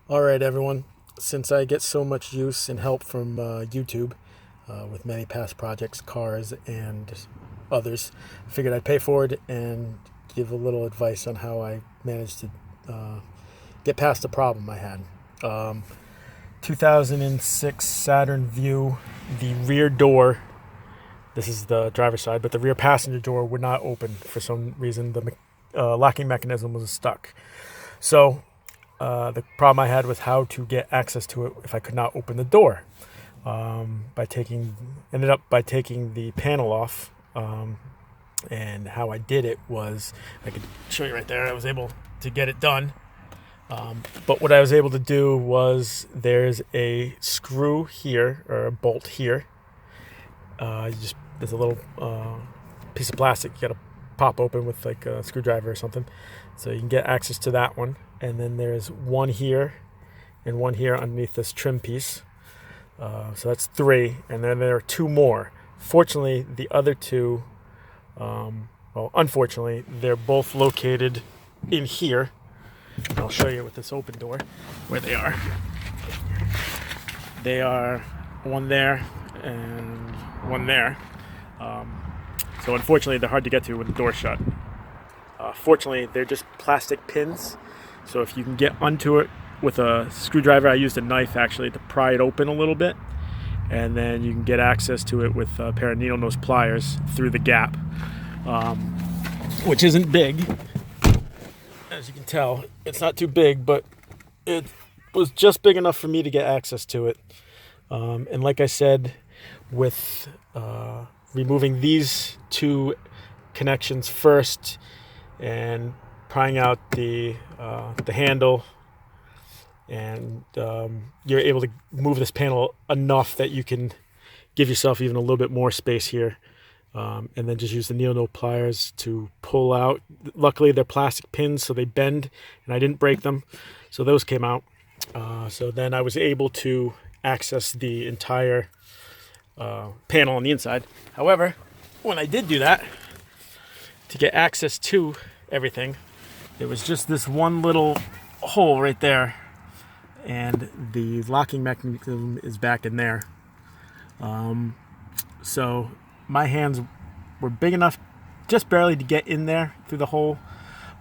All right, everyone. Since I get so much use and help from YouTube with many past projects, cars, and others, I figured I'd pay forward and give a little advice on how I managed to get past the problem I had. 2006 Saturn Vue, the rear door, this is the driver's side, but the rear passenger door would not open for some reason. The locking mechanism was stuck. So the problem I had was how to get access to it if I could not open the door. Ended up by taking the panel off. And how I did it was, I could show you right there, I was able to get it done. But what I was able to do was, there's a screw here, or a bolt here. There's a little piece of plastic you gotta pop open with like a screwdriver or something. So you can get access to that one. And then there's one here and one here underneath this trim piece. So that's 3. And then there are 2 more. Fortunately, the other 2, unfortunately, they're both located in here. I'll show you with this open door where they are. They are one there and one there. So unfortunately, they're hard to get to with the door shut. Fortunately, they're just plastic pins. So if you can get onto it with a screwdriver, I used a knife actually to pry it open a little bit. And then you can get access to it with a pair of needle nose pliers through the gap, which isn't big. As you can tell, it's not too big, but it was just big enough for me to get access to it. And like I said, with removing these 2 connections first and prying out the handle, and you're able to move this panel enough that you can give yourself even a little bit more space here, and then just use the needle nose pliers to pull out. Luckily, they're plastic pins, so they bend, and I didn't break them, so those came out. So then I was able to access the entire panel on the inside. However, when I did do that, to get access to everything, there was just this one little hole right there, and the locking mechanism is back in there. So my hands were big enough just barely to get in there through the hole,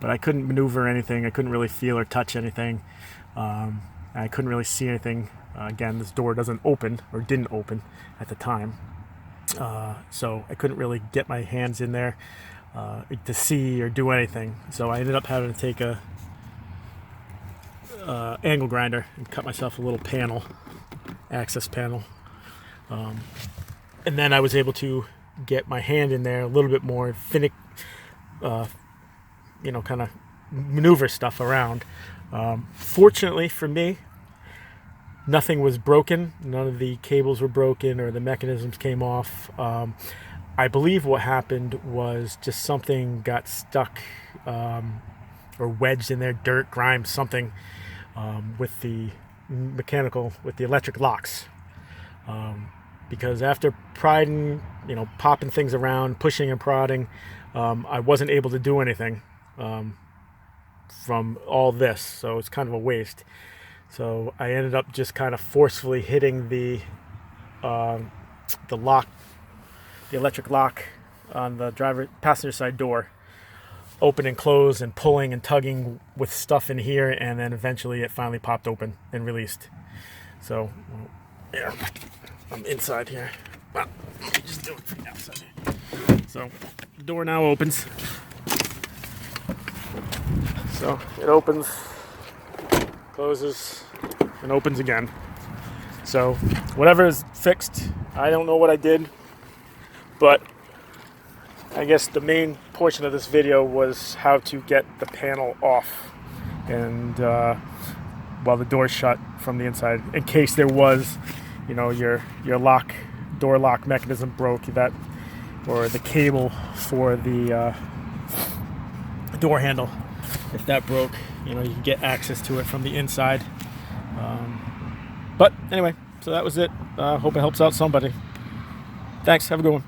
but I couldn't maneuver anything. I couldn't really feel or touch anything. I couldn't really see anything. Again, this door doesn't open, or didn't open at the time. So I couldn't really get my hands in there to see or do anything. So I ended up having to take a angle grinder and cut myself a little panel, access panel. And then I was able to get my hand in there a little bit more, kind of maneuver stuff around. Fortunately for me, nothing was broken. None of the cables were broken or the mechanisms came off. I believe what happened was just something got stuck or wedged in there, dirt, grime, something, with the electric locks. Because after prying, popping things around, pushing and prodding, I wasn't able to do anything from all this, so it's kind of a waste. So I ended up just kind of forcefully hitting the lock, the electric lock on the passenger side door, open and close, and pulling and tugging with stuff in here, and then eventually it finally popped open and released. So yeah, I'm inside here. Well, let me just do it from the outside. So the door now opens. So it opens, closes, and opens again. So whatever is fixed, I don't know what I did, but I guess the main portion of this video was how to get the panel off, and while the door's shut from the inside, in case there was, your door lock mechanism broke, that, or the cable for the door handle, if that broke, you can get access to it from the inside. But anyway, so that was it. Hope it helps out somebody. Thanks. Have a good one.